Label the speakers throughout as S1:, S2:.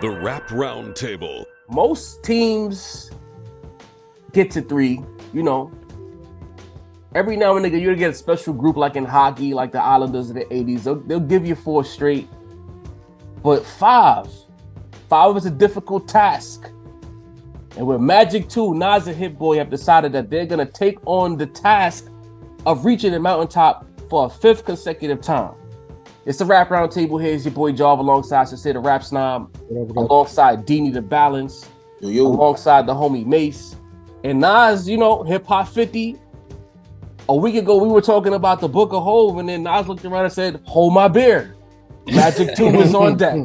S1: The Rap Roundtable.
S2: Most teams get to 3, you know. Every now and then you'll get a special group like in hockey, like the Islanders of the 80s. They'll give you 4 straight. But 5 is a difficult task. And with Magic 2, Nas and Hitboy have decided that they're going to take on the task of reaching the mountaintop for a 5th consecutive time. It's the Rap Roundtable. Here's your boy Jarv alongside Sincere the Rap Snob, alongside Dini the Balance, alongside the homie Mace. And Nas, you know, Hip Hop 50. A week ago, we were talking about the Book of Hov, and then Nas looked around and said, "Hold my beer." Magic 2 is on deck.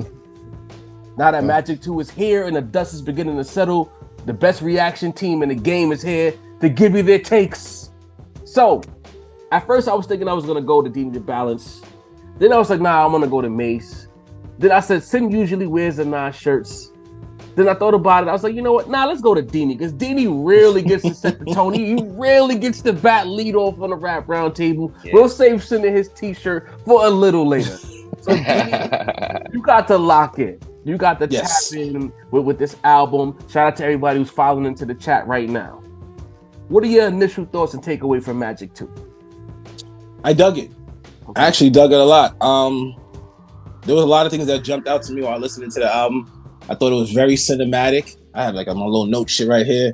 S2: Now that Magic 2 is here and the dust is beginning to settle, the best reaction team in the game is here to give you their takes. So, at first I was thinking I was going to go to Dini the Balance. Then I was like, nah, I'm going to go to Mace. Then I said, Sim usually wears the Nas shirts. Then I thought about it. I was like, you know what? Nah, let's go to Dini, because Dini rarely gets to set the tone. He rarely gets to bat lead off on the Rap Roundtable. Yeah. We'll save sending his t-shirt for a little later. So Dini, you got to lock in. You got to tap in with this album. Shout out to everybody who's following into the chat right now. What are your initial thoughts and takeaway from Magic 2?
S3: I dug it. I actually dug it a lot. There was a lot of things that jumped out to me while listening to the album. I thought it was very cinematic. I have like my little note shit right here.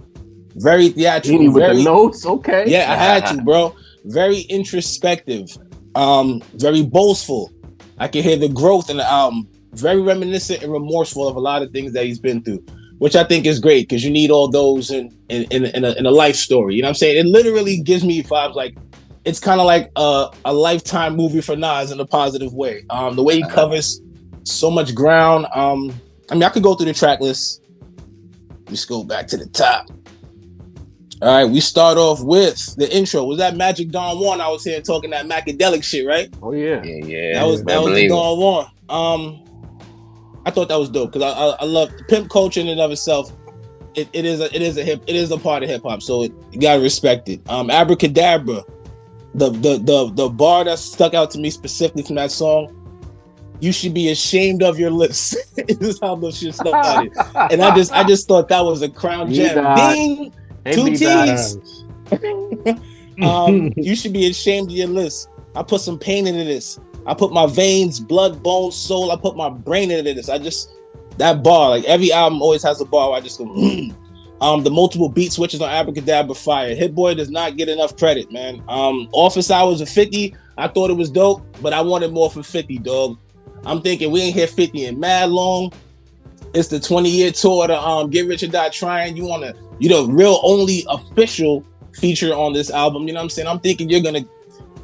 S3: Very theatrical.
S2: With the notes, okay.
S3: Yeah, I had to, bro. Very introspective. Very boastful. I can hear the growth in the album. Very reminiscent and remorseful of a lot of things that he's been through, which I think is great because you need all those in a life story. You know what I'm saying? It literally gives me vibes like it's kind of like a Lifetime movie for Nas in a positive way. The way he covers so much ground. I mean, I could go through the track list. Let's go back to the top. All right, we start off with the intro. Was that Magic Don Juan? I was here talking that Macadelic shit, right?
S2: Oh yeah.
S3: That was the Don Juan. I thought that was dope because I love pimp culture in and of itself. It is a part of hip hop, so you gotta respect it. Abracadabra, the bar that stuck out to me specifically from that song. You should be ashamed of your lips. This is how the shit started, and I just thought that was a crown gem. Ding, 2 T's. You should be ashamed of your lips. I put some pain into this. I put my veins, blood, bone, soul. I put my brain into this. That bar, like every album always has a bar where I just go, The multiple beat switches on Abracadabra fire. Hitboy does not get enough credit, man. Office Hours of 50, I thought it was dope, but I wanted more for 50, dog. I'm thinking we ain't hit 50 in mad long. It's the 20-year tour to Get Rich or Die Trying. You the real only official feature on this album. You know what I'm saying? I'm thinking you're gonna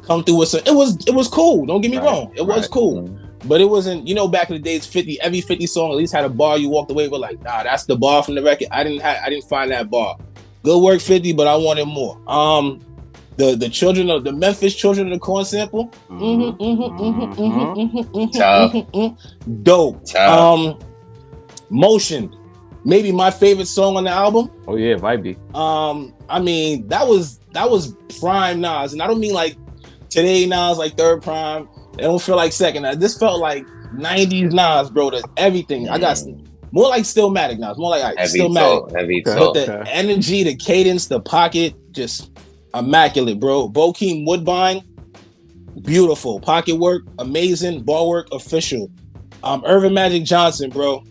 S3: come through with some. It was cool. Don't get me wrong. It was cool. But it wasn't, back in the days, 50, every 50 song at least had a bar you walked away with like, nah, that's the bar from the record. I didn't find that bar. Good work, 50, but I wanted more. The children of the Memphis Children of the Corn sample. Dope. Motion. Maybe my favorite song on the album.
S2: Oh yeah, Vibe.
S3: I mean, that was prime Nas, and I don't mean like today Nas, like third prime. It don't feel like second. This felt like 90s Nas, bro. There's everything. I got more like Stillmatic Nas. More like Stillmatic.
S4: Heavy
S3: talk. But the energy, the cadence, the pocket, just immaculate, bro. Bokeem Woodbine, beautiful. Pocket work, amazing. Ball work, official. Irvin Magic Johnson, bro.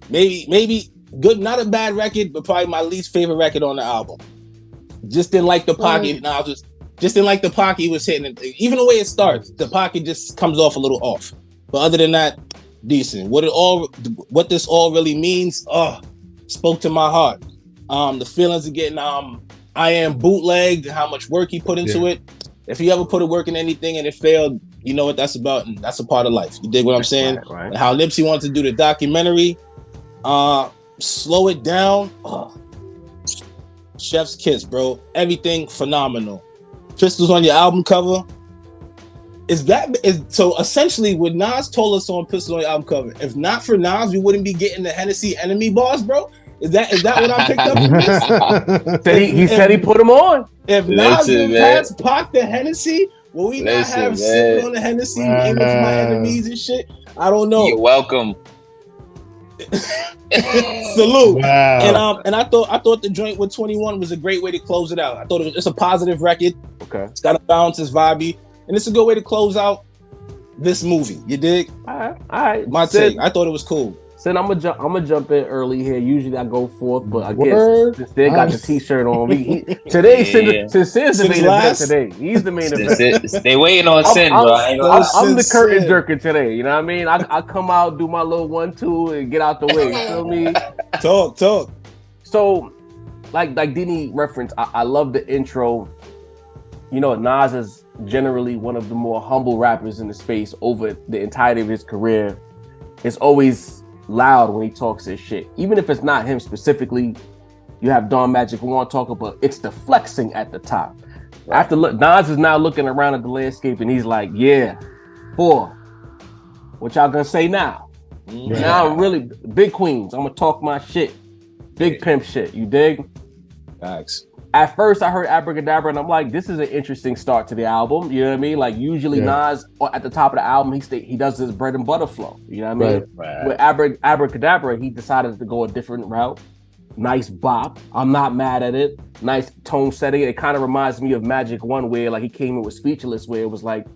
S3: Maybe good, not a bad record, but probably my least favorite record on the album. Just didn't like the pocket. Just didn't like the pocket he was hitting. Even the way it starts, the pocket just comes off a little off. But other than that, decent. What this all really means, spoke to my heart. The feelings of getting I Am bootlegged and how much work he put into it. If you ever put a work in anything and it failed, you know what that's about, and that's a part of life. You dig what I'm saying?
S2: Right.
S3: And how Nipsey wanted to do the documentary, slow it down. Chef's kiss, bro. Everything phenomenal. Pistols on your album cover. So essentially what Nas told us on Pistols on your album cover, if not for Nas, we wouldn't be getting the Hennessy Enemy bars, bro. Is that what I picked up from this?
S2: He said he put them on.
S3: If Nas didn't pass Pac the Hennessy, will we not have sipping on the Hennessy aiming for my enemies and shit? I don't know.
S4: You're welcome.
S3: Salute.
S4: Wow.
S3: And I thought the joint with 21 was a great way to close it out. I thought it's a positive record.
S2: Okay.
S3: It's got a balance, it's vibey, and it's a good way to close out this movie. You dig?
S2: All right.
S3: My take. I thought it was cool.
S2: Then I'm gonna jump in early here. Usually I go fourth, but I
S4: Word.
S2: guess they got the t-shirt on. Today, since Sid's the main event today, he's the main event.
S5: They waiting on Sin, bro.
S2: I'm the curtain jerker today. You know what I mean? I come out, do my little 1-2, and get out the way. You feel me?
S3: Talk.
S2: So, like Dini referenced, I love the intro. You know, Nas is generally one of the more humble rappers in the space over the entirety of his career. It's always loud when he talks his shit. Even if it's not him specifically, you have Don Magic One talking, but it's the flexing at the top. Right. Nas is now looking around at the landscape and he's like, yeah, 4. What y'all gonna say now? Yeah. Now I'm really big queens. I'm gonna talk my shit. Big pimp shit. You dig?
S3: Thanks.
S2: At first, I heard Abracadabra, and I'm like, this is an interesting start to the album. You know what I mean? Like, usually Nas, at the top of the album, he does his bread and butter flow. You know what I mean? Right. With Abracadabra, he decided to go a different route. Nice bop. I'm not mad at it. Nice tone setting. It kind of reminds me of Magic One, where like he came in with Speechless, where it was like,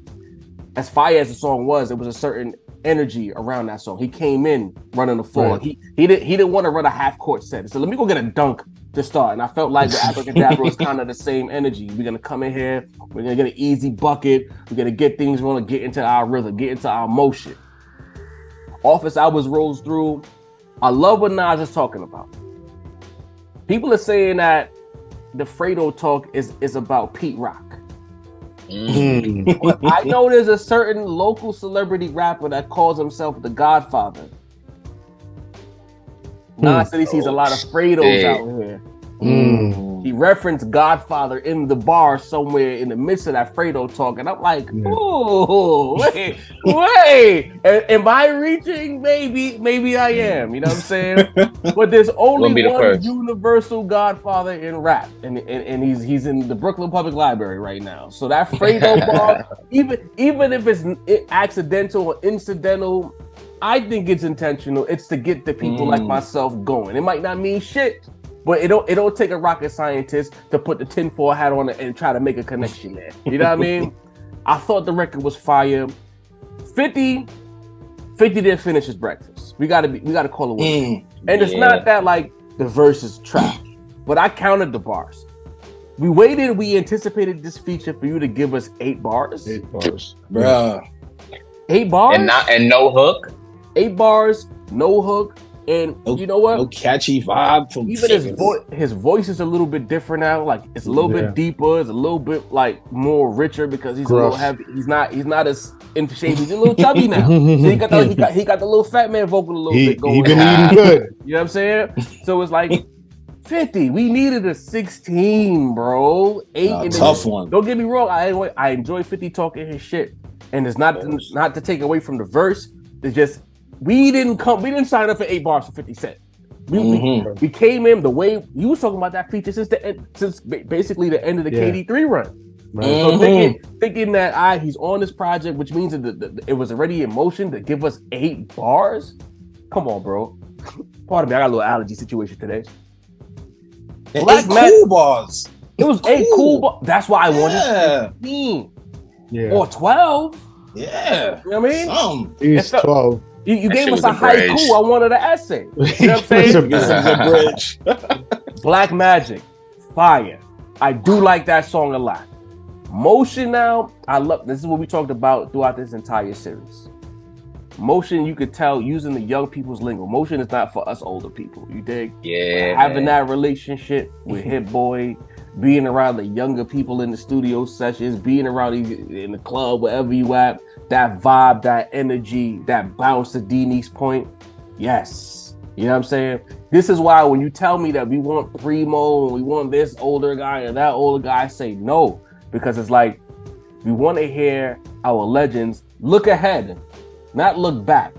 S2: as fire as the song was, it was a certain energy around that song. He came in running the floor. Right. He didn't want to run a half court set. So let me go get a dunk to start. And I felt like the Abracadabra was kind of the same energy. We're gonna come in here, we're gonna get an easy bucket, we're gonna get things, we're gonna get into our rhythm, get into our motion. Office Hours rolls through. I love what Nas is talking about. People are saying that the Fredo talk is about Pete Rock. But I know there's a certain local celebrity rapper that calls himself the Godfather. Nas said he sees a lot of Fredos out here. He referenced Godfather in the bar somewhere in the midst of that Fredo talk, and I'm like, oh, wait. Am I reaching? Maybe I am. You know what I'm saying? But there's only one universal Godfather in rap, and he's in the Brooklyn Public Library right now. So that Fredo bar, even if it's accidental or incidental, I think it's intentional. It's to get the people like myself going. It might not mean shit, but it don't take a rocket scientist to put the tinfoil hat on it and try to make a connection there. You know what I mean? I thought the record was fire. 50 didn't finish his breakfast. We gotta call it one. And it's not that like the verse is trash, but I counted the bars. We anticipated this feature for you to give us 8 bars.
S4: 8 bars.
S3: Bruh.
S2: 8 bars?
S5: And no hook?
S2: 8 bars, no hook, and you know what?
S3: No catchy vibe from
S2: even his voice is a little bit different now. Like it's a little bit deeper, it's a little bit like more richer because he's gruff. A little heavy. He's not as in shape. He's a little chubby now. So he got the little fat man vocal a little bit going.
S4: He been eating good.
S2: You know what I'm saying? So it's like 50. We needed a 16, bro. 8.
S3: Tough one.
S2: Don't get me wrong. I enjoy 50 talking his shit, and it's not to take away from the verse. It's just. We didn't sign up for 8 bars for 50 Cent. We came in the way you was talking about that feature since basically the end of the KD3 run. Right. So thinking that he's on this project, which means that it was already in motion to give us 8 bars. Come on, bro. Pardon me, I got a little allergy situation today.
S3: 8 cool bars.
S2: It was 8 cool bars. That's why I wanted 15 or 12.
S3: Yeah,
S2: you know what I mean?
S4: It's 12.
S2: You gave us a haiku. I wanted an essay. You know what I'm saying? Black Magic, fire. I do like that song a lot. Motion now, I love. This is what we talked about throughout this entire series. Motion, you could tell using the young people's lingo. Motion is not for us older people. You dig?
S5: Yeah.
S2: Having that relationship with Hitboy, being around the younger people in the studio sessions, being around in the club, wherever you at. That vibe, that energy, that bounce to Dini's point. Yes. You know what I'm saying? This is why when you tell me that we want Primo and we want this older guy and that older guy, I say no. Because it's like, we want to hear our legends look ahead, not look back.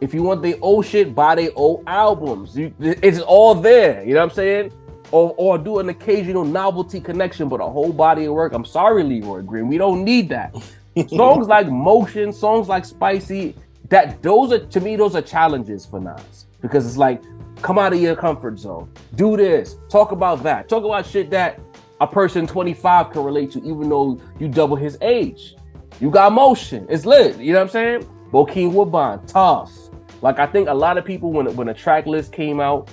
S2: If you want the old shit, buy the old albums. It's all there. You know what I'm saying? Or do an occasional novelty connection, but a whole body of work. I'm sorry, Leroy Green. We don't need that. Songs like Motion, songs like Spicy, those are challenges for Nas. because it's like, come out of your comfort zone, do this, talk about that, talk about shit that a person 25 can relate to, even though you double his age. You got motion, it's lit. You know what I'm saying? Bokeem Woodbine, tough. Like, I think a lot of people, when the track list came out,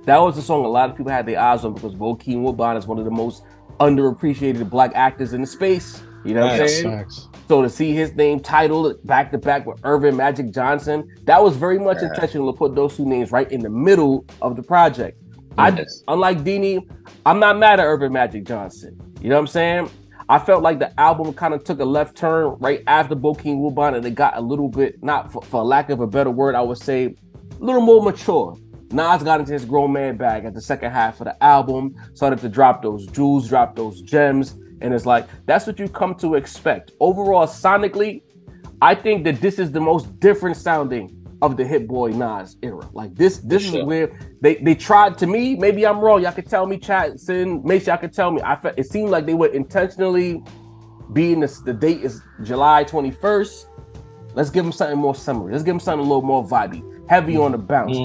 S2: that was the song a lot of people had their eyes on, because Bokeem Woodbine is one of the most underappreciated black actors in the space. You know what I'm saying?
S4: Facts.
S2: So to see his name titled back to back with Irvin Magic Johnson, that was very much intentional to put those two names right in the middle of the project. Unlike Dini, I'm not mad at Irvin Magic Johnson. You know what I'm saying? I felt like the album kind of took a left turn right after Bokeem Woodbine, and it got a little bit, not for lack of a better word, I would say, a little more mature. Nas got into his grown man bag at the second half of the album, started to drop those jewels, drop those gems, and it's like, that's what you come to expect. Overall, sonically, I think that this is the most different sounding of the Hitboy Nas era. Like, this is where they tried, to me, maybe I'm wrong, y'all could tell me, chat, Sin, Mace, y'all could tell me. It seemed like they were intentionally being the date is July 21st. Let's give them something more summery. Let's give them something a little more vibey, heavy on the bounce.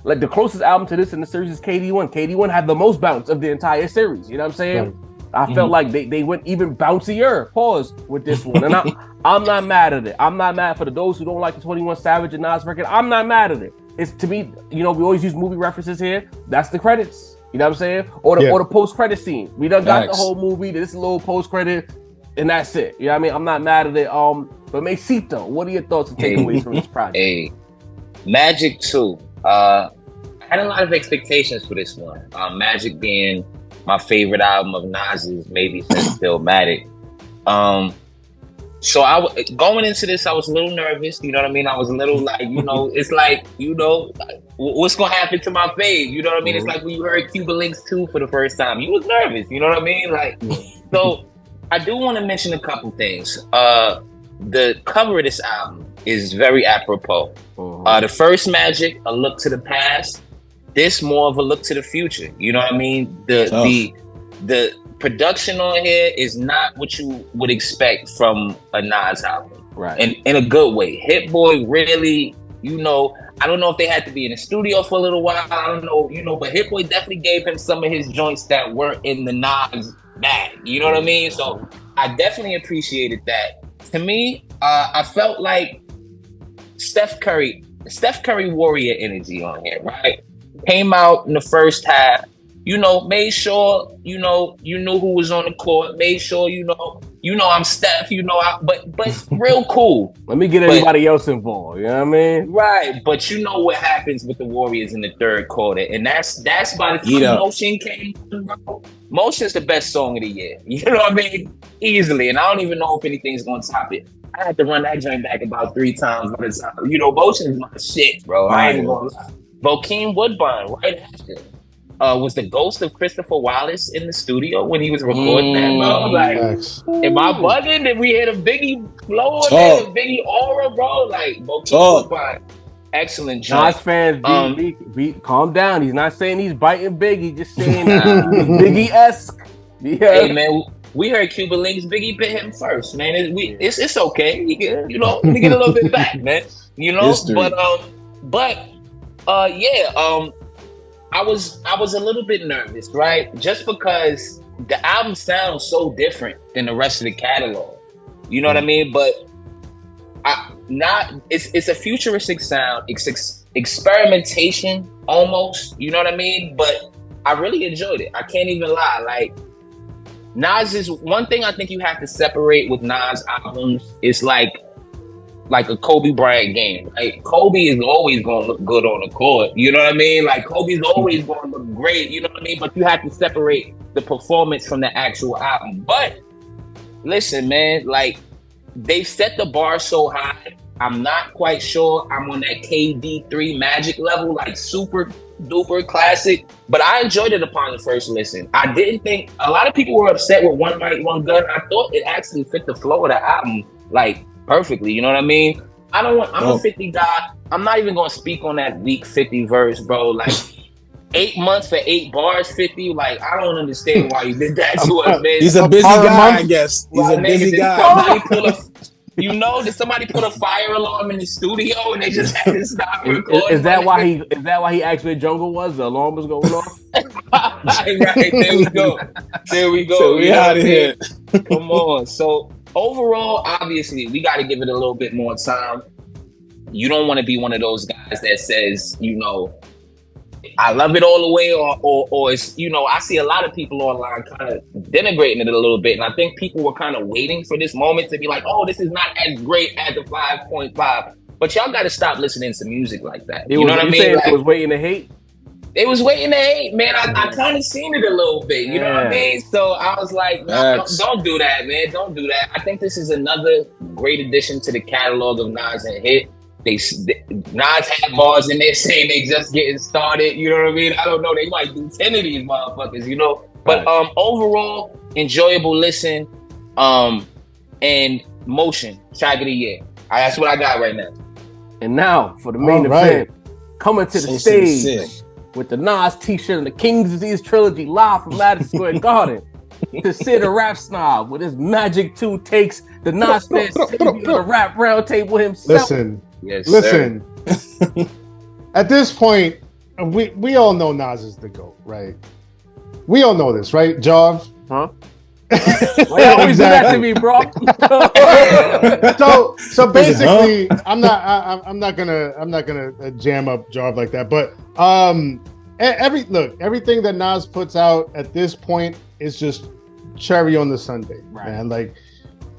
S2: Like, the closest album to this in the series is KD1. KD1 had the most bounce of the entire series. You know what I'm saying? Right. I felt like they went even bouncier, pause, with this one. And I'm not mad at it. I'm not mad for those who don't like the 21 Savage and Nas record. I'm not mad at it. It's, to me, you know, we always use movie references here. That's the credits. You know what I'm saying? Or the post-credit scene. We done got the whole movie. This little post-credit, and that's it. You know what I mean? I'm not mad at it. But Macito, what are your thoughts and takeaways from this project?
S5: Hey, Magic 2. I had a lot of expectations for this one. Magic being my favorite album of Nas's, maybe since Stillmatic. So going into this, I was a little nervous. You know what I mean? I was a little like, you know, it's like, you know, what's gonna happen to my fave? You know what I mean? It's like when you heard Cuba Links 2 for the first time, you was nervous. You know what I mean? Like, so I do want to mention a couple things. The cover of this album is very apropos. The first Magic, a look to the past. This more of a look to the future. You know what I mean? The production on here is not what you would expect from a Nas album. Right. And in a good way. Hitboy really, you know, I don't know if they had to be in the studio for a little while. I don't know, you know, but Hitboy definitely gave him some of his joints that weren't in the Nas bag. You know what I mean? So I definitely appreciated that. To me, I felt like Steph Curry warrior energy on here, right? Came out in the first half, you know, made sure, you know, you knew who was on the court, made sure, you know, I'm Steph, you know, but real cool.
S2: Let me get everybody else involved, you know what I mean?
S5: Right, but you know what happens with the Warriors in the third quarter, and that's by the time Motion came through. Motion's the best song of the year, you know what I mean? Easily, and I don't even know if anything's gonna top it. I had to run that joint back about 3 times by the time, you know, Motion's my shit, bro. I ain't gonna lie. Bokeem Woodbine, right after, was the ghost of Christopher Wallace in the studio when he was recording that, bro. Like, am I bugging? Did we hit a Biggie flow on there, a Biggie aura, bro? Like, Bokeem Woodbine, excellent joint.
S2: Nas fans, calm down. He's not saying he's biting Biggie. He's just saying Biggie-esque. Yeah.
S5: Hey, man, we heard Cuba Links. Biggie bit him first, man. It's okay. You know, let me get a little bit back, man. You know, history. I was a little bit nervous, right? Just because the album sounds so different than the rest of the catalog. You know what I mean? But it's a futuristic sound, experimentation almost. You know what I mean? But I really enjoyed it. I can't even lie. Like, Nas is one thing I think you have to separate with Nas albums. It's like a Kobe Bryant game. Like, Kobe is always going to look good on the court. You know what I mean? Like, Kobe's always going to look great. You know what I mean? But you have to separate the performance from the actual album. But listen, man, like, they set the bar so high. I'm not quite sure I'm on that KD3 Magic level, like super duper classic. But I enjoyed it upon the first listen. I didn't think a lot of people were upset with One Mic, One Gun. I thought it actually fit the flow of the album, like, perfectly. You know what I mean? I'm a 50 guy. I'm not even gonna speak on that weak 50 verse, bro. Like, 8 months for 8 bars, 50. Like, I don't understand why you did that to us, man.
S3: He's a busy guy, I guess. He's a busy guy.
S5: You know, did somebody put a fire alarm in the studio and they just had to stop recording?
S2: Is that why he? Is that why he asked where Jungle was? The alarm was going off.
S5: Right, there we go. There we go.
S3: So we
S5: You know
S3: out
S5: what
S3: of
S5: I'm
S3: here.
S5: saying? Come on. So overall, obviously, we got to give it a little bit more time. You don't want to be one of those guys that says, you know, I love it all the way, or it's, you know, I see a lot of people online kind of denigrating it a little bit, and I think people were kind of waiting for this moment to be like, oh, this is not as great as a 5.5. But y'all got to stop listening to music like that. You know what I mean? Like,
S2: it was waiting to hate.
S5: they was waiting to hate, man. I kind of seen it a little bit. You know what I mean? So I was like, no, don't do that, man. Don't do that. I think this is another great addition to the catalog of Nas and Hit. Nas had bars in there saying they just getting started. You know what I mean? I don't know. They might do 10 of these motherfuckers, you know? But overall, enjoyable listen. And Motion, track of the year. That's what I got right now.
S2: And now for the main event, coming to the stage with the Nas t-shirt and the King's Disease trilogy live from Madison Square Garden. To Sid a rap snob with his Magic 2 takes the Nas fan on the rap round table himself.
S4: Listen. At this point, we all know Nas is the GOAT, right? We all know this, right, Jarv?
S2: Huh? Why you always do that to me, bro?
S4: so basically, I'm not gonna jam up Jarv like that. But everything that Nas puts out at this point is just cherry on the sundae, man. Like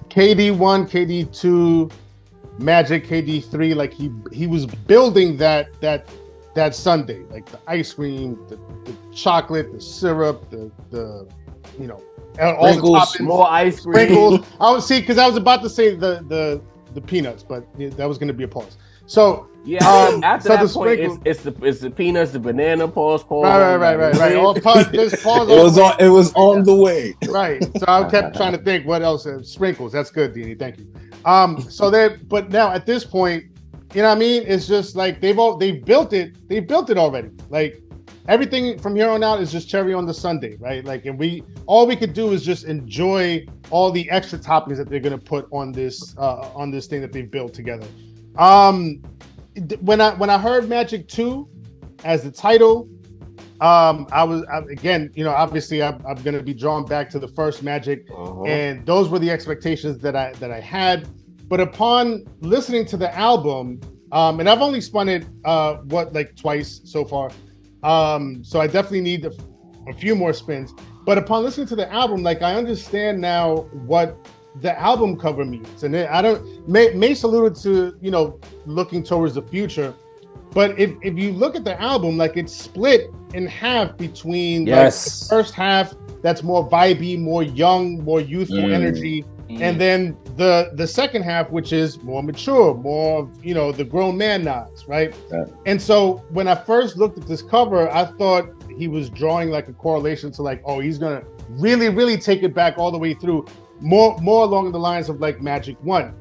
S4: KD1, KD2, Magic, KD3, like he was building that sundae, like the ice cream, the chocolate, the syrup, the you know, all the toppings,
S2: more ice cream.
S4: Sprinkles. I was because I was about to say the peanuts, but that was going to be a pause. So
S2: after that point, it's the peanuts, the banana pause.
S4: Right. All pause.
S3: It was on the way.
S4: Right. So I kept trying to think what else. Sprinkles. That's good, Dini. Thank you. But now at this point, you know what I mean? It's just like they've built it. They've built it already. Like everything from here on out is just cherry on the sundae, right? Like, and all we could do is just enjoy all the extra toppings that they're gonna put on this thing that they've built together. When I heard Magic 2 as the title, again, you know, obviously I'm gonna be drawn back to the first Magic, and those were the expectations that I had. But upon listening to the album, and I've only spun it twice so far, so I definitely need a few more spins. But upon listening to the album, like I understand now what the album cover means, and Mace alluded to, you know, looking towards the future, but if you look at the album, like it's split in half between like, the first half that's more vibey, more young, more youthful energy, and then the second half, which is more mature, more of, you know, the grown man Nas, right? And so when I first looked at this cover, I thought he was drawing like a correlation to like, oh, he's gonna really, really take it back all the way through, more along the lines of like Magic 1.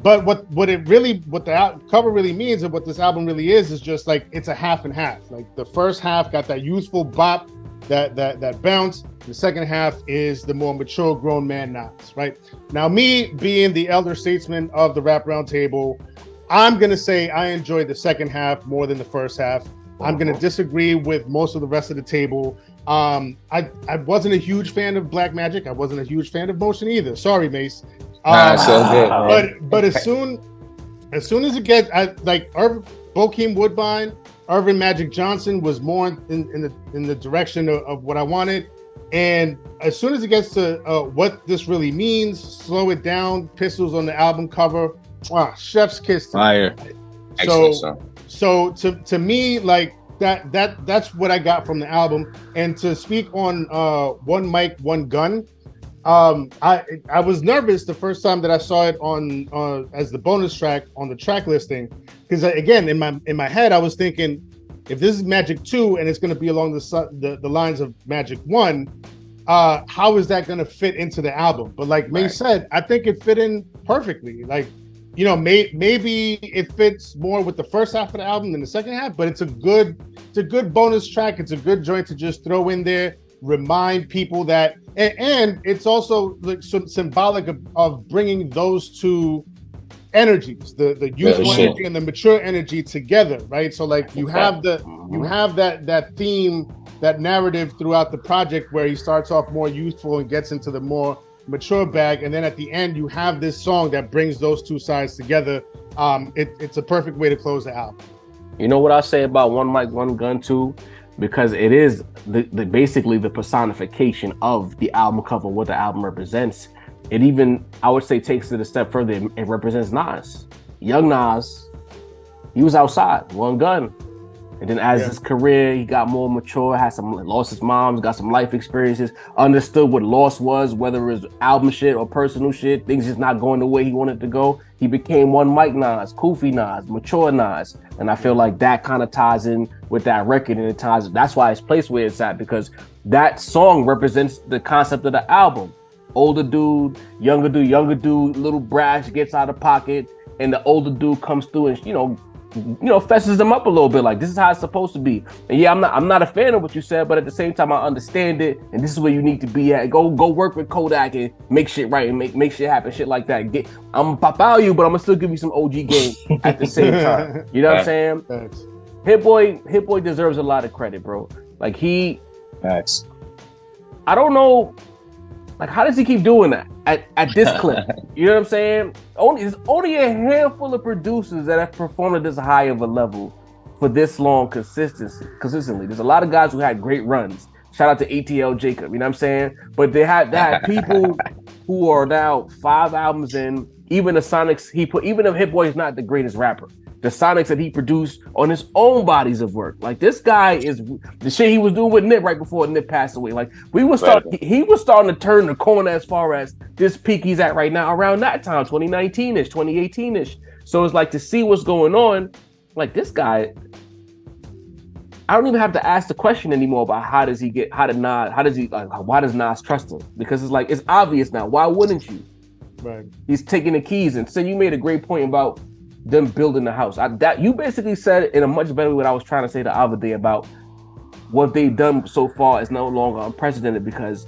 S4: But what the cover really means and what this album really is just like it's a half and half. Like the first half got that youthful bop, that bounce. The second half is the more mature grown man Nas, right? Now, me being the elder statesman of the Rap Roundtable, I'm gonna say I enjoyed the second half more than the first half. I'm gonna disagree with most of the rest of the table. I wasn't a huge fan of Black Magic. I wasn't a huge fan of Motion either. Sorry, Mace. But as soon as it gets like Bokeem Woodbine, Irvin Magic Johnson was more in the direction of what I wanted. And as soon as it gets to what this really means, slow it down, pistols on the album cover, chef's kiss.
S3: Fire.
S4: So to me, like that's what I got from the album. And to speak on One Mic, One Gun, I was nervous the first time that I saw it on as the bonus track on the track listing, because again in my head I was thinking, if this is Magic 2 and it's going to be along the lines of Magic 1, how is that going to fit into the album? But like May said, I think it fit in perfectly. Like, you know, maybe it fits more with the first half of the album than the second half, but it's a good bonus track. It's a good joint to just throw in there, remind people that, and it's also like symbolic of bringing those two energies, the youthful
S5: Yeah, sure.
S4: energy and the mature energy together, right? So like you have that theme, that narrative throughout the project where he starts off more youthful and gets into the more mature bag, and then at the end you have this song that brings those two sides together. It's a perfect way to close the album.
S2: You know what I say about One Mic, One Gun too? Because it is the basically the personification of the album cover, what the album represents. It even, I would say, takes it a step further. It represents Nas. Young Nas, he was outside, one gun. And then as his career, he got more mature, lost his mom, got some life experiences, understood what loss was, whether it was album shit or personal shit, things just not going the way he wanted to go. He became One Mic Nas, Koofy Nas, mature Nas. And I feel like that kind of ties in with that record, and it ties, that's why it's placed where it's at, because that song represents the concept of the album. Older dude, younger dude, little brash, gets out of pocket, and the older dude comes through and, you know, fesses them up a little bit. Like, this is how it's supposed to be. And yeah, I'm not a fan of what you said, but at the same time, I understand it. And this is where you need to be at. Go work with Kodak and make shit right and make shit happen. Shit like that. I'm gonna pop out you, but I'm gonna still give you some OG game at the same time. You know what I'm saying?
S4: Thanks.
S2: Hitboy deserves a lot of credit, bro. Like
S3: Facts.
S2: I don't know. Like, how does he keep doing that at this clip? You know what I'm saying? There's only a handful of producers that have performed at this high of a level for this long consistently. There's a lot of guys who had great runs. Shout out to ATL Jacob, you know what I'm saying? But they had people who are now 5 albums in, even the Sonics even if Hitboy is not the greatest rapper, the Sonics that he produced on his own bodies of work. Like, this guy is the shit he was doing with Nip right before Nip passed away. Like, he was starting to turn the corner as far as this peak he's at right now around that time, 2019-ish, 2018-ish. So it's like, to see what's going on, like, this guy, I don't even have to ask the question anymore about why does Nas trust him? Because it's like, it's obvious now. Why wouldn't you?
S4: Right.
S2: He's taking the keys. And so you made a great point about them building the house. That you basically said in a much better way what I was trying to say the other day about what they've done so far is no longer unprecedented, because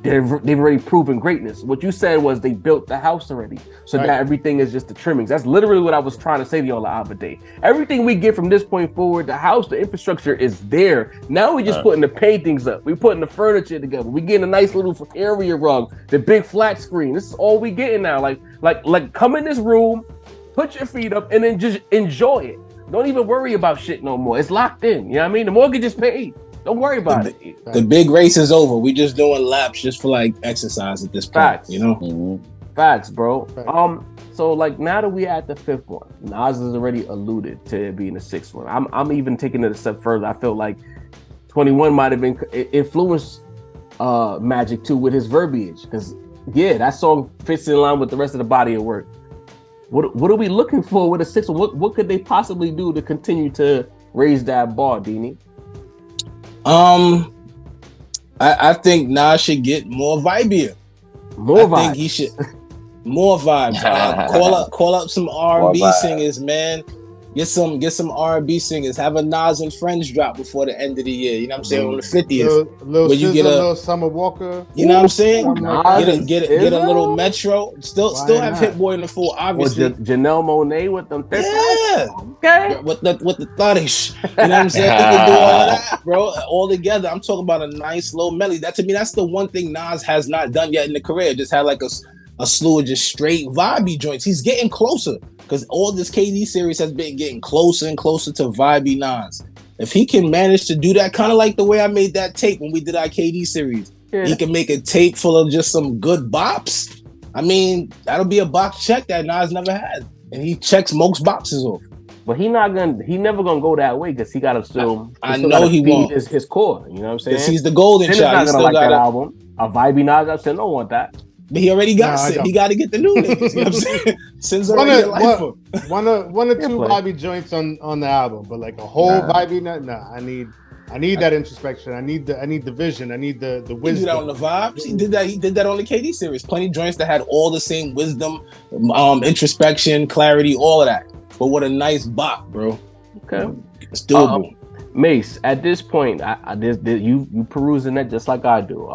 S2: they've already proven greatness. What you said was they built the house already. So now everything is just the trimmings. That's literally what I was trying to say to y'all the other day. Everything we get from this point forward, the house, the infrastructure is there. Now we're just putting the paintings up. We're putting the furniture together. We're getting a nice little area rug, the big flat screen. This is all we getting now. Like come in this room, put your feet up, and then just enjoy it. Don't even worry about shit no more. It's locked in. You know what I mean? The mortgage is paid. Don't worry about it.
S3: The big race is over. We just doing laps just for like exercise at this point.
S2: Facts.
S3: You know?
S5: Mm-hmm.
S2: Facts, bro. So like, now that we at the 5th one, Nas has already alluded to it being the 6th one. I'm even taking it a step further. I feel like 21 might have been influenced Magic too with his verbiage, because that song fits in line with the rest of the body of work. What are we looking for with a 6th one? What could they possibly do to continue to raise that bar, Dini?
S3: I think Nas should get more vibier. I think he should more vibes. Call up some R&B singers, man. Get some R&B singers. Have a Nas and Friends drop before the end of the year. You know what I'm saying? On the 50th,
S4: little you get a little Summer Walker.
S3: You know what I'm saying? Get a little Metro. Still have Hitboy in the full, obviously.
S2: Or Janelle Monáe with them.
S3: Okay. With the thuddish. You know what I'm saying? They can do all of that, bro. All together. I'm talking about a nice low melody. That, to me, that's the one thing Nas has not done yet in the career. Just had like a slew of just straight vibey joints. He's getting closer, because all this KD series has been getting closer and closer to vibey Nas. If he can manage to do that, kind of like the way I made that tape when we did our KD series, he can make a tape full of just some good bops. I mean, that'll be a box check that Nas never had, and he checks most boxes off.
S2: But he never gonna go that way, because he gotta still.
S3: I know he won't.
S2: His core, you know what I'm saying?
S3: Because he's the golden child.
S2: He's not gonna like that album. A vibey Nas, I said, no, want that.
S3: But he already got Sin. He got to get the new niggas. You know what I'm saying? Sin's already a lifer.
S4: One or two vibey joints on the album, but like a whole vibey, I need that introspection. I need the vision. I need the wisdom.
S3: He did that on the vibes. He did that on the KD series. Plenty joints that had all the same wisdom, introspection, clarity, all of that. But what a nice bop, bro.
S2: Okay,
S3: it's doable.
S2: Mace, at this point, you perusing that just like I do.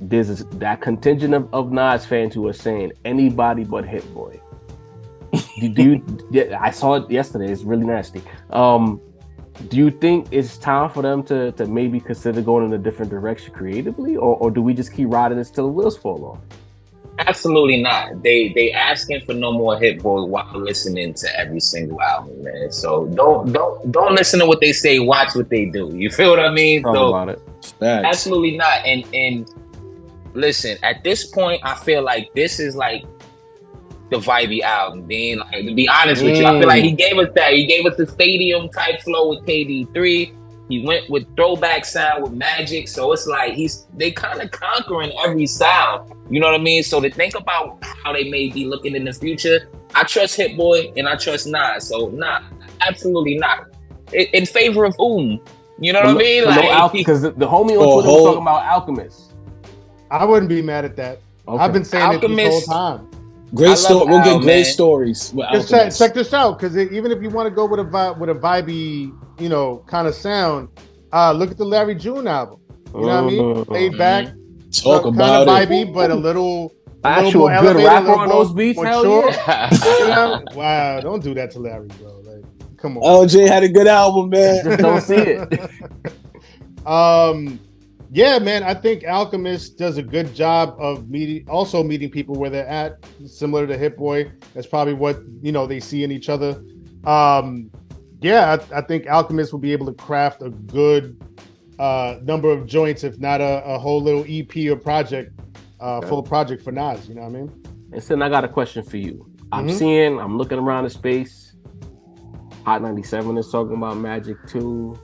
S2: There's that contingent of Nas fans who are saying anybody but Hitboy. do you? Yeah, I saw it yesterday. It's really nasty. Do you think it's time for them to maybe consider going in a different direction creatively, or do we just keep riding this till the wheels fall off?
S5: Absolutely not. They asking for no more Hitboy while listening to every single album, man. So don't listen to what they say. Watch what they do. You feel what I mean?
S2: Talk
S5: So
S2: about it.
S3: Facts.
S5: absolutely not. And listen, at this point, I feel like this is like the vibey album. Dean, like, to be honest with you, I feel like he gave us that. He gave us the stadium type flow with KD3. He went with throwback sound with Magic. So it's like they kind of conquering every sound. You know what I mean? So to think about how they may be looking in the future, I trust Hitboy and I trust Nas. So nah, absolutely not. In favor of you know what I mean? Like,
S2: because the homie on Twitter was talking about Alchemist.
S4: I wouldn't be mad at that.
S2: Okay.
S4: I've been saying it this whole time.
S3: Great story. We'll get great
S5: man.
S3: stories.
S4: Just check this out, because even if you want to go with a vibey, kind of sound, look at the Larry June album. You know what I mean? Laid back,
S3: talk
S4: kind
S3: about
S4: of
S3: it,
S4: vibey, but a little
S2: Actual
S4: more
S2: good
S4: elevated,
S2: rapper on those beats. Hell yeah!
S4: You know? Wow, don't do that to Larry, bro. Like, come on.
S3: LJ had a good album, man.
S2: Just don't see it.
S4: Yeah, man, I think Alchemist does a good job of meeting people where they're at, similar to Hitboy. That's probably what they see in each other. Yeah, I think Alchemist will be able to craft a good number of joints, if not a whole little EP or project, full project for Nas. You know what I mean?
S2: Listen, I got a question for you. I'm looking around the space. Hot 97 is talking about Magic 2,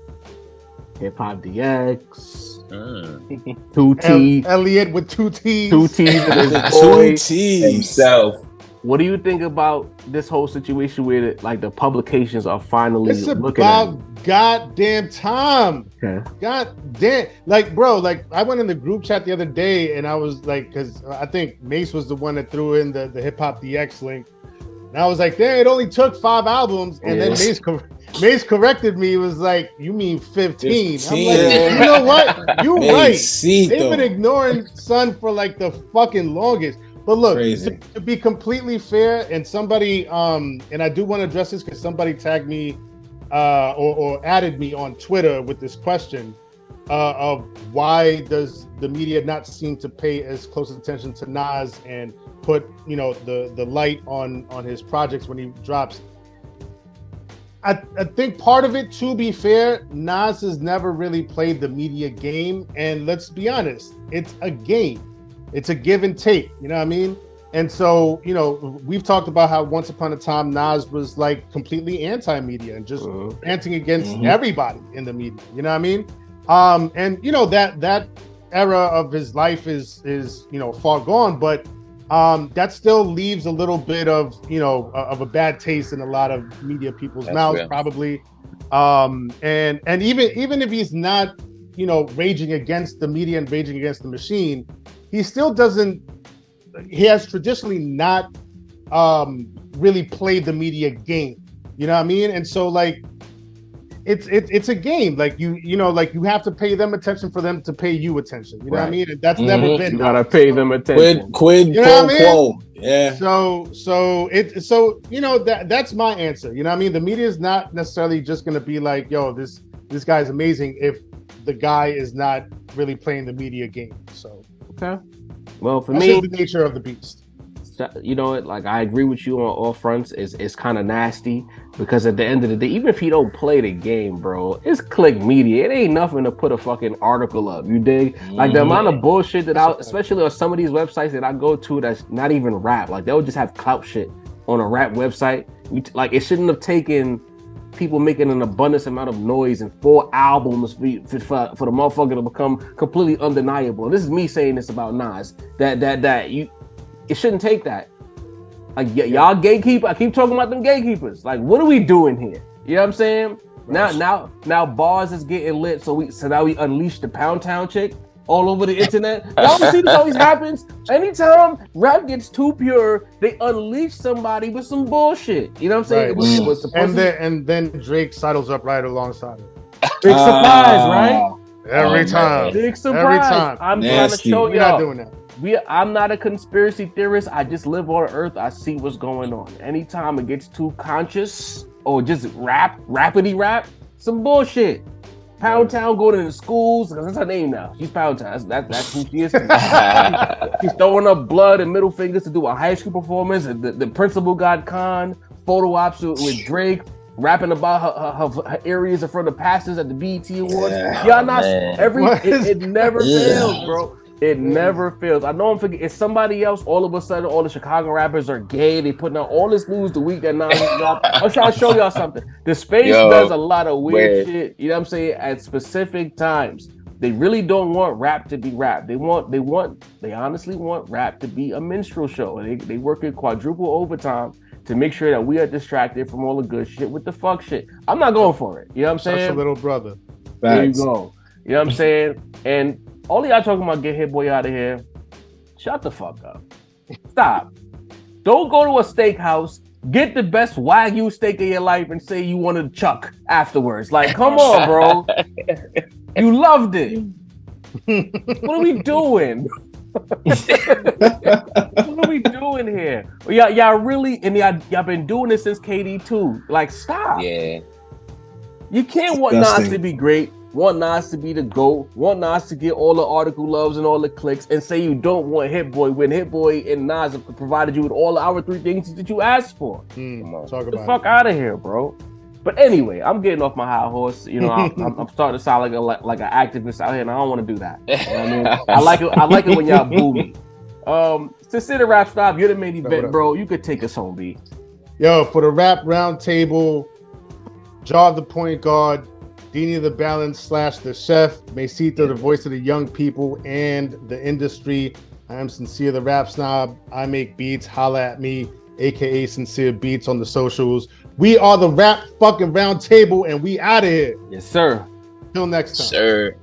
S2: Hip Hop DX. 2T
S4: Elliot with 2 T's.
S2: 2 T's and his
S3: Two
S2: boy
S3: T's.
S5: himself.
S2: What do you think about this whole situation where the publications are finally
S4: It's
S2: looking at it?
S4: about goddamn time.
S2: Okay.
S4: God damn. Bro, I went in the group chat the other day and I was like, because I think Mace was the one that threw in the Hip Hop DX link. And I was like, damn, it only took 5 albums. And then Mace corrected me. He was like, you mean 15. I'm like, you know what? You're right. They've been ignoring Son for the fucking longest. But look, to be completely fair, and somebody, and I do want to address this because somebody tagged me or added me on Twitter with this question of why does the media not seem to pay as close attention to Nas and put the light on his projects when he drops. I think part of it, to be fair, Nas has never really played the media game, and let's be honest, it's a game. It's a give and take, you know what I mean? And so, we've talked about how once upon a time Nas was completely anti-media and just ranting against everybody in the media, you know what I mean? And that era of his life is far gone, but that still leaves a little bit of a bad taste in a lot of media people's mouths, probably. And even if he's not raging against the media and raging against the machine, he still doesn't. He has traditionally not really played the media game. You know what I mean? And so it's a game. You have to pay them attention for them to pay you attention. You know what I mean? And that's never been.
S2: You gotta pay them attention.
S3: Quid pro quo. Yeah.
S4: So that's my answer. You know what I mean? The media is not necessarily just gonna be like, yo, this guy's amazing if the guy is not really playing the media game. So
S2: okay. Well, for
S4: that's
S2: me,
S4: just the nature of the beast.
S2: I agree with you on all fronts. It's kind of nasty because at the end of the day, even if you don't play the game, bro, it's click media. It ain't nothing to put a fucking article up. You dig? The amount of bullshit especially on some of these websites that I go to, that's not even rap. They'll just have clout shit on a rap website. It shouldn't have taken people making an abundance amount of noise and 4 albums for the motherfucker to become completely undeniable. And this is me saying this about Nas. It shouldn't take that. Y'all gatekeeper. I keep talking about them gatekeepers. What are we doing here? You know what I'm saying? Right. Now bars is getting lit. So now we unleash the Pound Town chick all over the internet. Y'all see this always happens. Anytime rap gets too pure, they unleash somebody with some bullshit. You know what I'm saying?
S4: Right.
S2: It was supposed
S4: and then Drake sidles up right alongside it.
S2: Big surprise, right?
S4: Every time.
S2: Big surprise.
S4: Every time.
S2: I'm
S3: Nasty.
S2: trying to show
S4: We're not
S2: y'all.
S4: doing that.
S2: I'm not a conspiracy theorist. I just live on Earth. I see what's going on. Anytime it gets too conscious or just rapidy rap, some bullshit. Pound Town going to the schools, because that's her name now. She's Pound Town. That's who she is. She's throwing up blood and middle fingers to do a high school performance. And the principal got con, photo ops with Drake, rapping about her areas in front of pastors at the BET Awards. Y'all not it never fails, bro. It never fails. I know I'm forgetting. It's somebody else. All of a sudden, all the Chicago rappers are gay. They putting out all this news the week that Nas dropped. I'm trying to show y'all something. The Space does a lot of weird shit. You know what I'm saying? At specific times, they really don't want rap to be rap. They honestly want rap to be a minstrel show. They work in quadruple overtime to make sure that we are distracted from all the good shit with the fuck shit. I'm not going for it. You know what I'm saying?
S4: That's a little brother.
S2: There you go. You know what I'm saying? And all of y'all talking about get Hitboy out of here. Shut the fuck up. Stop. Don't go to a steakhouse, get the best Wagyu steak of your life and say you wanted chuck afterwards. Like, come on, bro. You loved it. What are we doing? What are we doing here? Y'all really, and y'all been doing this since KD too. Like, stop.
S5: Yeah.
S2: You can't want Nas to be great, want Nas to be the GOAT, want Nas to get all the article loves and all the clicks, and say you don't want Hitboy when Hitboy and Nas have provided you with all our three things that you asked for.
S4: Come on.
S2: Get the fuck out of here, bro. But anyway, I'm getting off my high horse. You know, I'm starting to sound like an activist out here, and I don't want to do that. You know what I mean? I like it when y'all boo me. To sit a rap stop, you're the main event, bro. You could take us home, B.
S4: Yo, for the rap round table, Jaw the point guard, Dini the balance / the chef, Macito the voice of the young people and the industry. I am Sincere the rap snob. I make beats. Holla at me, aka Sincere Beats on the socials. We are the rap fucking round table, and we out of here.
S2: Yes, sir.
S4: Till next time.
S5: Sir.